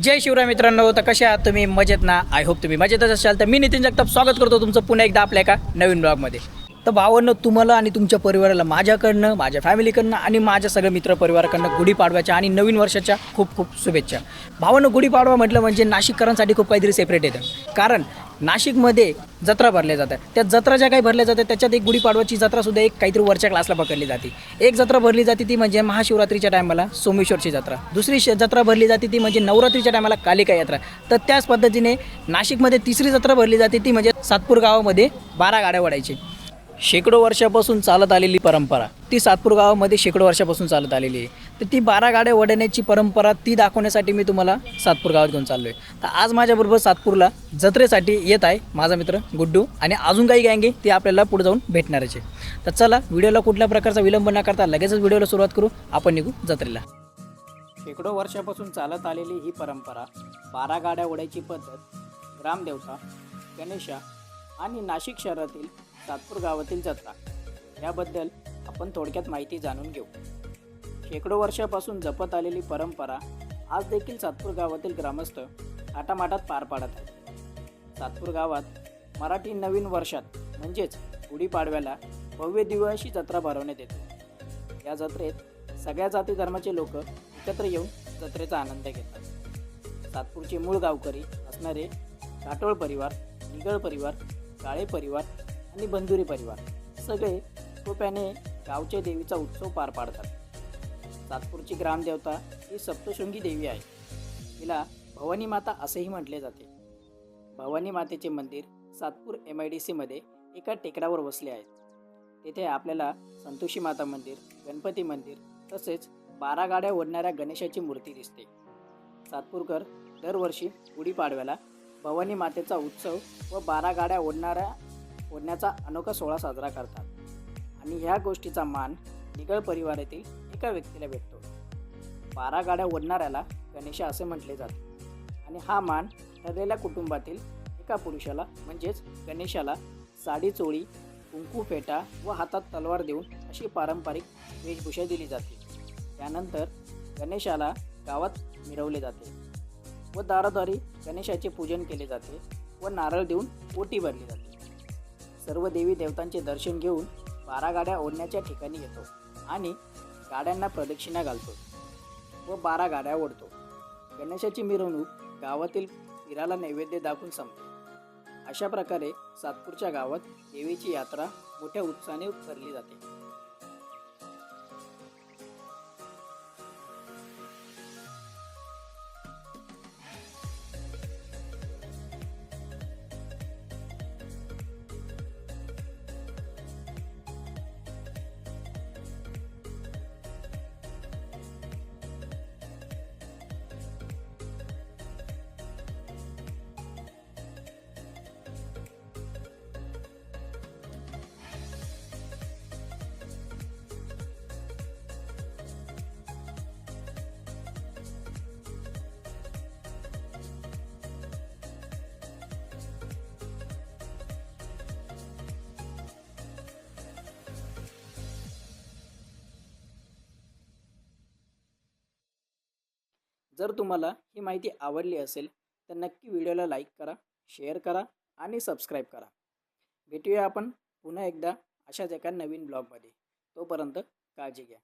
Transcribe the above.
जय शिवराय मित्रांनो, तर कसे आहात तुम्ही? मजेत ना? आय होप तुम्ही मजेतच असाल. तर मी नितीन जगताप स्वागत करतो तुमचं पुन्हा एकदा आपल्या एका नवीन ब्लॉगमध्ये. तर भावांनो, तुम्हाला आणि तुमच्या परिवाराला माझ्याकडनं, माझ्या फॅमिलीकडनं आणि माझ्या सगळ्या मित्रपरिवाराकडनं गुढीपाडव्याच्या आणि नवीन वर्षाच्या खूप खूप शुभेच्छा. भावांनो, गुढीपाडवा म्हटलं म्हणजे नाशिककरांसाठी खूप काहीतरी सेपरेट येतं. कारण नाशिकमध्ये जत्रा भरल्या जातात. त्या जत्रा ज्या काही भरल्या जातात त्याच्यात एक गुढीपाडवाची जत्रासुद्धा एक काहीतरी वरच्या क्लासला पकडली जाते. एक जत्रा भरली जाते ती म्हणजे महाशिवरात्रीच्या टायमाला सोमेश्वरची जत्रा. दुसरी जत्रा भरली जाते ती म्हणजे नवरात्रीच्या टायमाला कालिका यात्रा. तर त्याच पद्धतीने नाशिकमध्ये तिसरी जत्रा भरली जाते ती म्हणजे सातपूर गावामध्ये 12 गाड्या ओढायची. शेकडो वर्षापासून चालत आलेली परंपरा ती सातपूर गावामध्ये शेकडो वर्षापासून चालत आलेली आहे. तर ती 12 गाड्या ओढण्याची परंपरा ती दाखवण्यासाठी मी तुम्हाला सातपूर गावात घेऊन चाललो आहे. तर आज माझ्याबरोबर सातपूरला जत्रेसाठी येत आहे माझा मित्र गुड्डू आणि अजून काही गँग आहे ती आपल्याला पुढे जाऊन भेटणारच आहे. तर चला, व्हिडिओला कुठल्या प्रकारचा विलंब न करता लगेचच व्हिडिओला सुरुवात करू. आपण निघू जत्रेला. शेकडो वर्षापासून चालत आलेली ही परंपरा, 12 गाड्या ओढायची पद्धत, ग्रामदेवता, गणेशा आणि नाशिक शहरातील सातपूर गावातील जत्रा याबद्दल आपण थोडक्यात माहिती जाणून घेऊ. शेकडो वर्षापासून जपत आलेली परंपरा आज देखील सातपूर गावातील ग्रामस्थ थाटामाटात पार पाडत आहेत. सातपूर गावात मराठी नवीन वर्षात म्हणजेच गुढीपाडव्याला भव्य दिव्य अशी जत्रा भरवण्यात येते. या जत्रेत सगळ्या जाती धर्माचे लोक एकत्र येऊन जत्रेचा आनंद घेतात. सातपूरचे मूळ गावकरी असणारे काटोळ परिवार, निगळ परिवार, काळे परिवार आणि बंधुरी परिवार सगळे कृपेने गावच्या देवीचा उत्सव पार पाडतात. सातपूरची ग्रामदेवता ही सप्तशृंगी देवी आहे. तिला भवानी माता असेही म्हटले जाते. भवानी मातेचे मंदिर सातपूर MIDCमध्ये एका टेकडावर वसले आहे. तेथे आपल्याला संतोषी माता मंदिर, गणपती मंदिर तसेच 12 गाड्या ओढणाऱ्या गणेशाची मूर्ती दिसते. सातपूरकर दरवर्षी गुढीपाडव्याला भवानी मातेचा उत्सव व 12 गाड्या ओढण्याचा अनोखा सोहळा साजरा करतात आणि ह्या गोष्टीचा मान निगळ परिवारातील एका व्यक्तीला भेटतो. 12 गाड्या ओढणाऱ्याला गणेशा असे म्हटले जाते आणि हा मान ठरलेल्या कुटुंबातील एका पुरुषाला म्हणजेच गणेशाला साडी चोळी, कुंकू फेटा व हातात तलवार देऊन अशी पारंपरिक वेशभूषा दिली जाते. त्यानंतर गणेशाला गावात मिरवले जाते व दारोदारी गणेशाचे पूजन केले जाते व नारळ देऊन ओटी भरली जाते. सर्व देवी देवतांचे दर्शन घेऊन 12 गाड्या ओढण्याच्या ठिकाणी येतो आणि गाड्यांना प्रदक्षिणा घालतो व 12 गाड्या ओढतो. गणेशाची मिरवणूक गावातील पीराला नैवेद्य दाखवून संपते. अशा प्रकारे सातपूरच्या गावात देवीची यात्रा मोठ्या उत्साहाने भरली जाते. जर तुम्हाला ही माहिती आवडली असेल तर नक्की व्हिडिओला लाईक करा, शेअर करा आणि सबस्क्राईब करा. भेटूया आपण पुन्हा एकदा अशाच एका नवीन ब्लॉगमध्ये. तोपर्यंत काळजी घ्या.